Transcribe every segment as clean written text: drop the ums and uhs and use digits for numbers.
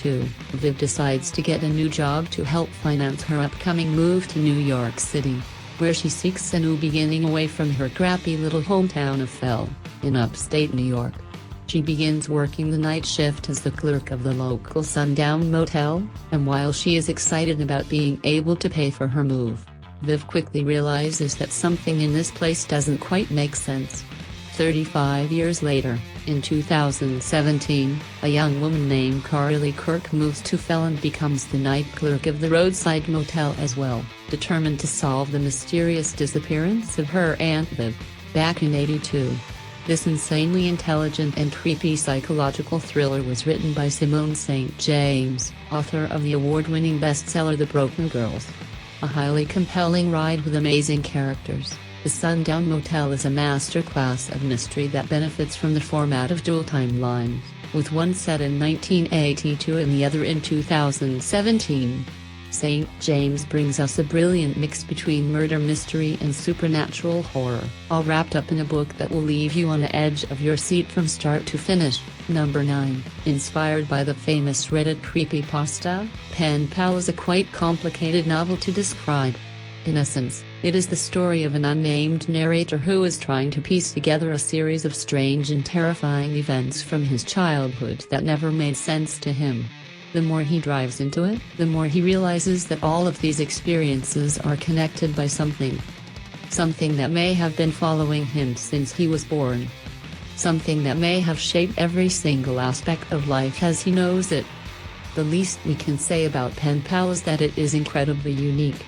1982, Viv decides to get a new job to help finance her upcoming move to New York City, where she seeks a new beginning away from her crappy little hometown of Fell, in upstate New York. She begins working the night shift as the clerk of the local sundown motel, and while she is excited about being able to pay for her move, Viv quickly realizes that something in this place doesn't quite make sense. 35 years later, in 2017, a young woman named Carly Kirk moves to Fell and becomes the night clerk of the roadside motel as well, determined to solve the mysterious disappearance of her Aunt Viv, back in '82. This insanely intelligent and creepy psychological thriller was written by Simone St. James, author of the award-winning bestseller The Broken Girls. A highly compelling ride with amazing characters, The Sundown Motel is a masterclass of mystery that benefits from the format of dual timelines, with one set in 1982 and the other in 2017. St. James brings us a brilliant mix between murder mystery and supernatural horror, all wrapped up in a book that will leave you on the edge of your seat from start to finish. Number 9. Inspired by the famous Reddit creepypasta, Pen Pal is a quite complicated novel to describe. In essence, it is the story of an unnamed narrator who is trying to piece together a series of strange and terrifying events from his childhood that never made sense to him. The more he dives into it, the more he realizes that all of these experiences are connected by something. Something that may have been following him since he was born. Something that may have shaped every single aspect of life as he knows it. The least we can say about Pen Pal is that it is incredibly unique.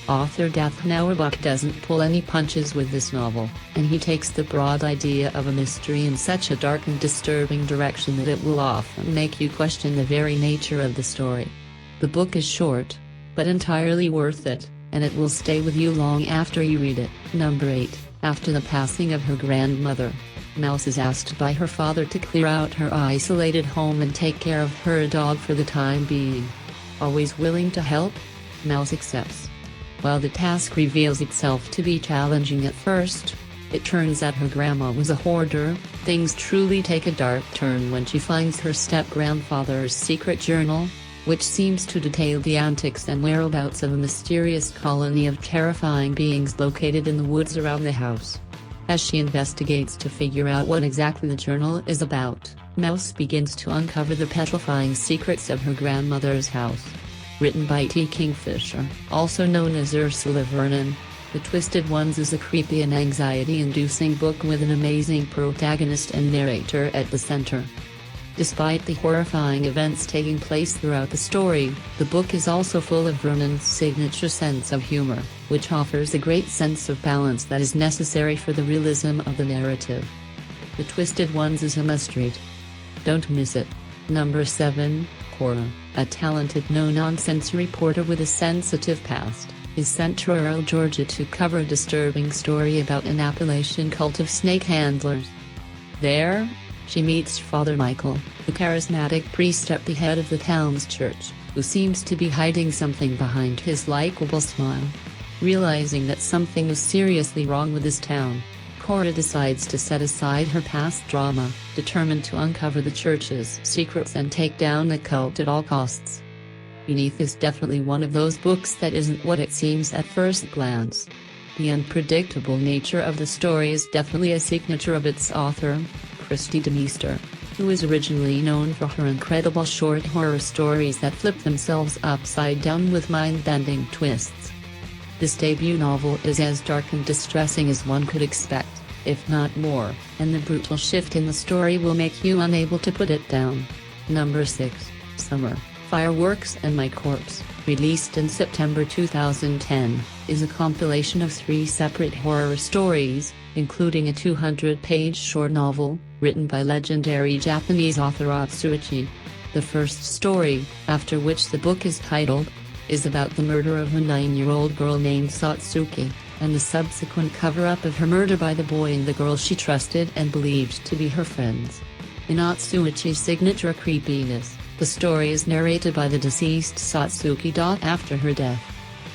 Author Daphne Auerbach doesn't pull any punches with this novel, and he takes the broad idea of a mystery in such a dark and disturbing direction that it will often make you question the very nature of the story. The book is short, but entirely worth it, and it will stay with you long after you read it. Number 8. After the passing of her grandmother, Mouse is asked by her father to clear out her isolated home and take care of her dog for the time being. Always willing to help, Mouse accepts. While the task reveals itself to be challenging at first, it turns out her grandma was a hoarder. Things truly take a dark turn when she finds her step-grandfather's secret journal, which seems to detail the antics and whereabouts of a mysterious colony of terrifying beings located in the woods around the house. As she investigates to figure out what exactly the journal is about, Mouse begins to uncover the petrifying secrets of her grandmother's house. Written by T. Kingfisher, also known as Ursula Vernon, The Twisted Ones is a creepy and anxiety-inducing book with an amazing protagonist and narrator at the center. Despite the horrifying events taking place throughout the story, the book is also full of Vernon's signature sense of humor, which offers a great sense of balance that is necessary for the realism of the narrative. The Twisted Ones is a must-read. Don't miss it. Number 7. Cora, a talented no-nonsense reporter with a sensitive past, is sent to rural Georgia to cover a disturbing story about an Appalachian cult of snake handlers. There, she meets Father Michael, the charismatic priest at the head of the town's church, who seems to be hiding something behind his likable smile. Realizing that something is seriously wrong with his town, Cora decides to set aside her past drama, determined to uncover the church's secrets and take down the cult at all costs. Beneath is definitely one of those books that isn't what it seems at first glance. The unpredictable nature of the story is definitely a signature of its author, Christy DeMeester, who is originally known for her incredible short horror stories that flip themselves upside down with mind-bending twists. This debut novel is as dark and distressing as one could expect, if not more, and the brutal shift in the story will make you unable to put it down. Number 6. Summer, Fireworks and My Corpse, released in September 2010, is a compilation of 3 separate horror stories, including a 200-page short novel, written by legendary Japanese author Atsuichi. The first story, after which the book is titled, is about the murder of a 9-year-old girl named Satsuki, and the subsequent cover-up of her murder by the boy and the girl she trusted and believed to be her friends. In Atsuichi's signature creepiness, the story is narrated by the deceased Satsuki. After her death.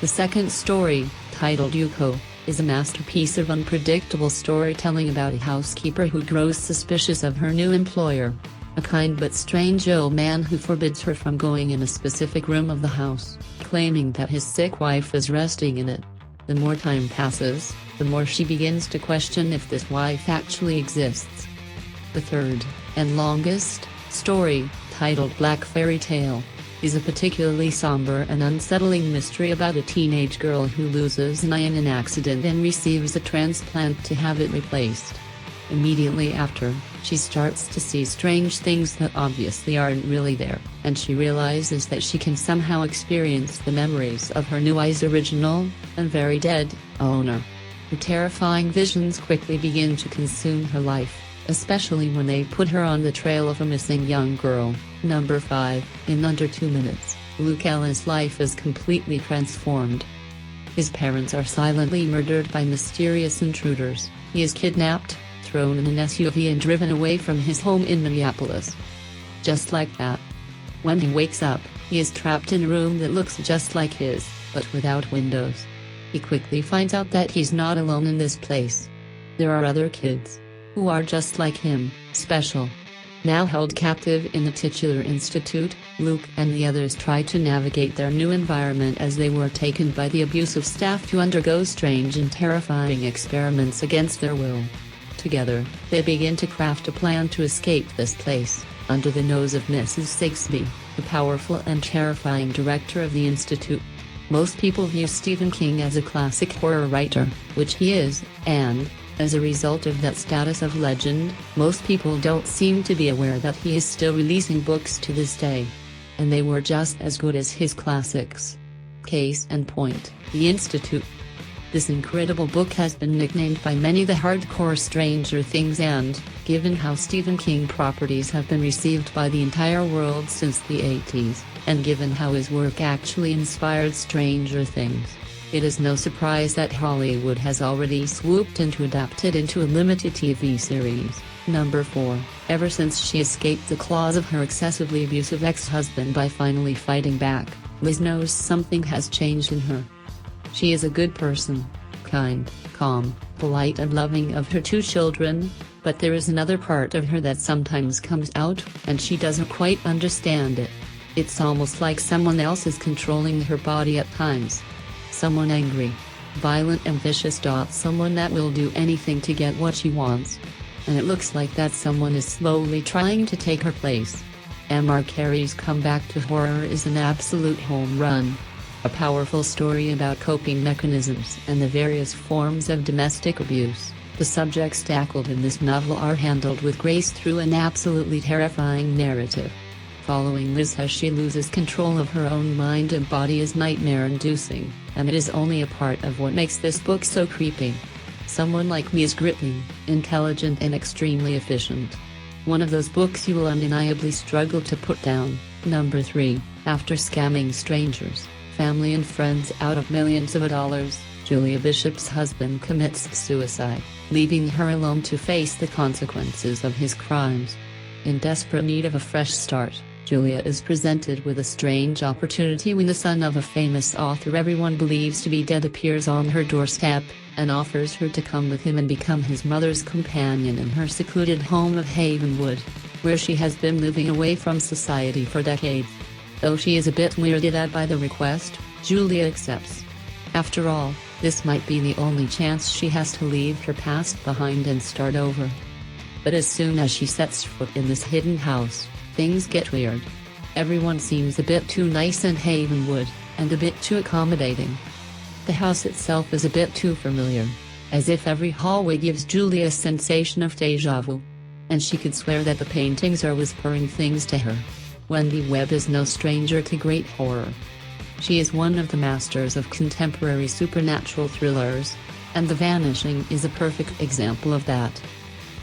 The second story, titled Yuko, is a masterpiece of unpredictable storytelling about a housekeeper who grows suspicious of her new employer. a kind but strange old man who forbids her from going in a specific room of the house, claiming that his sick wife is resting in it. The more time passes, the more she begins to question if this wife actually exists. The third, and longest, story, titled Black Fairy Tale, is a particularly somber and unsettling mystery about a teenage girl who loses an eye in an accident and receives a transplant to have it replaced. Immediately after, she starts to see strange things that obviously aren't really there, and she realizes that she can somehow experience the memories of her new eye's original, and very dead, owner. Her terrifying visions quickly begin to consume her life, especially when they put her on the trail of a missing young girl. Number 5, in under 2 minutes, Luke Ellis' life is completely transformed. His parents are silently murdered by mysterious intruders. He is kidnapped, thrown in an SUV and driven away from his home in Minneapolis. Just like that. When he wakes up, he is trapped in a room that looks just like his, but without windows. He quickly finds out that he's not alone in this place. There are other kids, who are just like him, special. Now held captive in the titular institute, Luke and the others try to navigate their new environment as they were taken by the abusive staff to undergo strange and terrifying experiments against their will. Together, they begin to craft a plan to escape this place, under the nose of Mrs. Sigsbee, the powerful and terrifying director of the institute. Most people view Stephen King as a classic horror writer, which he is, and, as a result of that status of legend, most people don't seem to be aware that he is still releasing books to this day. And they were just as good as his classics. Case in point, The Institute. This incredible book has been nicknamed by many the hardcore Stranger Things, and, given how Stephen King properties have been received by the entire world since the 80s, and given how his work actually inspired Stranger Things, it is no surprise that Hollywood has already swooped in to adapt it into a limited TV series. Number 4, ever since she escaped the claws of her excessively abusive ex-husband by finally fighting back, Liz knows something has changed in her. She is a good person, kind, calm, polite and loving of her 2 children, but there is another part of her that sometimes comes out, and she doesn't quite understand it. It's almost like someone else is controlling her body at times. Someone angry, violent and vicious. Someone that will do anything to get what she wants. And it looks like that someone is slowly trying to take her place. M.R. Carey's comeback to horror is an absolute home run. A powerful story about coping mechanisms and the various forms of domestic abuse. The subjects tackled in this novel are handled with grace through an absolutely terrifying narrative. Following Liz as she loses control of her own mind and body is nightmare-inducing, and it is only a part of what makes this book so creepy. Someone Like Me is gripping, intelligent and extremely efficient. One of those books you will undeniably struggle to put down. Number 3, after scamming strangers, family and friends out of millions of dollars, Julia Bishop's husband commits suicide, leaving her alone to face the consequences of his crimes. In desperate need of a fresh start, Julia is presented with a strange opportunity when the son of a famous author everyone believes to be dead appears on her doorstep, and offers her to come with him and become his mother's companion in her secluded home of Havenwood, where she has been living away from society for decades. Though she is a bit weirded out by the request, Julia accepts. After all, this might be the only chance she has to leave her past behind and start over. But as soon as she sets foot in this hidden house, things get weird. Everyone seems a bit too nice in Havenwood, and a bit too accommodating. The house itself is a bit too familiar, as if every hallway gives Julia a sensation of déjà vu. And she could swear that the paintings are whispering things to her. Wendy Webb is no stranger to great horror. She is one of the masters of contemporary supernatural thrillers, and The Vanishing is a perfect example of that.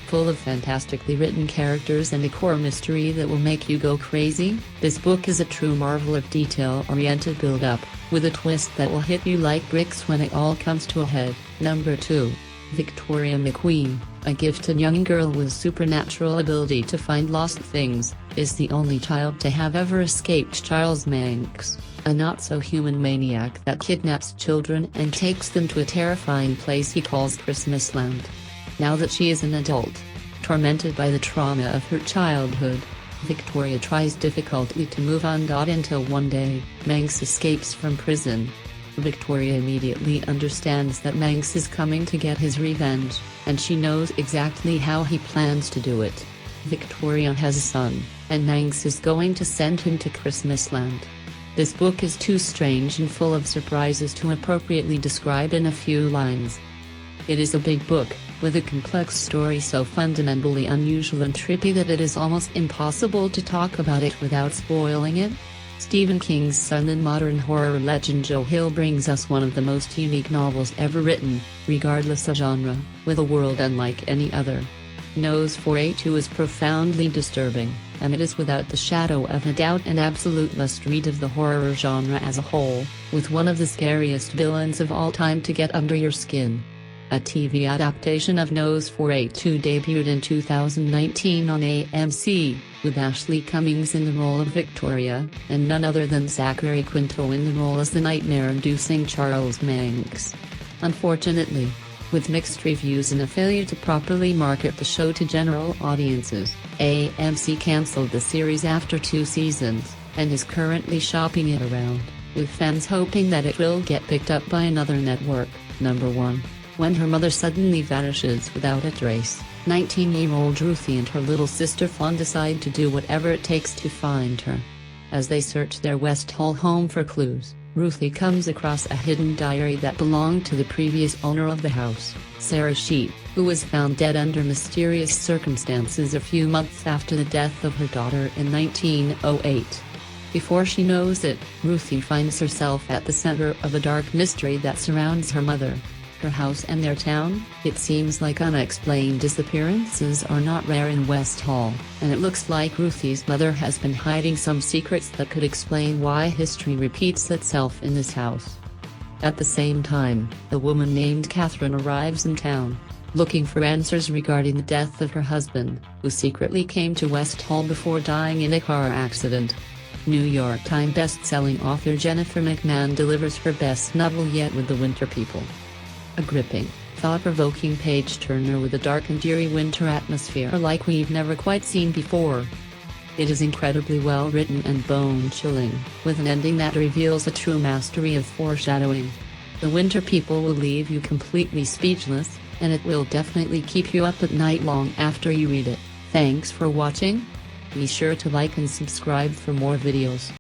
Full of fantastically written characters and a core mystery that will make you go crazy, this book is a true marvel of detail-oriented build-up, with a twist that will hit you like bricks when it all comes to a head. Number 2. Victoria McQueen, a gifted young girl with supernatural ability to find lost things, is the only child to have ever escaped Charles Manx, a not-so-human maniac that kidnaps children and takes them to a terrifying place he calls Christmasland. Now that she is an adult, tormented by the trauma of her childhood, Victoria tries difficultly to move on. Until one day, Manx escapes from prison. Victoria immediately understands that Manx is coming to get his revenge, and she knows exactly how he plans to do it. Victoria has a son, and Manx is going to send him to Christmasland. This book is too strange and full of surprises to appropriately describe in a few lines. It is a big book, with a complex story so fundamentally unusual and trippy that it is almost impossible to talk about it without spoiling it. Stephen King's son and modern horror legend Joe Hill brings us one of the most unique novels ever written, regardless of genre, with a world unlike any other. Nose4A2 is profoundly disturbing, and it is without the shadow of a doubt an absolute must-read of the horror genre as a whole, with one of the scariest villains of all time to get under your skin. A TV adaptation of Nose4A2 debuted in 2019 on AMC, with Ashley Cummings in the role of Victoria, and none other than Zachary Quinto in the role as the nightmare-inducing Charles Manx. Unfortunately, with mixed reviews and a failure to properly market the show to general audiences, AMC cancelled the series after 2 seasons, and is currently shopping it around, with fans hoping that it will get picked up by another network. Number 1. When her mother suddenly vanishes without a trace, 19-year-old Ruthie and her little sister Fawn decide to do whatever it takes to find her. As they search their West Hall home for clues, Ruthie comes across a hidden diary that belonged to the previous owner of the house, Sarah Sheep, who was found dead under mysterious circumstances a few months after the death of her daughter in 1908. Before she knows it, Ruthie finds herself at the center of a dark mystery that surrounds her mother, her house and their town. It seems like unexplained disappearances are not rare in West Hall, and it looks like Ruthie's mother has been hiding some secrets that could explain why history repeats itself in this house. At the same time, a woman named Catherine arrives in town, looking for answers regarding the death of her husband, who secretly came to West Hall before dying in a car accident. New York Times best-selling author Jennifer McMahon delivers her best novel yet with The Winter People. A gripping, thought-provoking page-turner with a dark and eerie winter atmosphere like we've never quite seen before. It is incredibly well written and bone-chilling, with an ending that reveals a true mastery of foreshadowing. The Winter People will leave you completely speechless, and it will definitely keep you up at night long after you read it. Thanks for watching. Be sure to like and subscribe for more videos.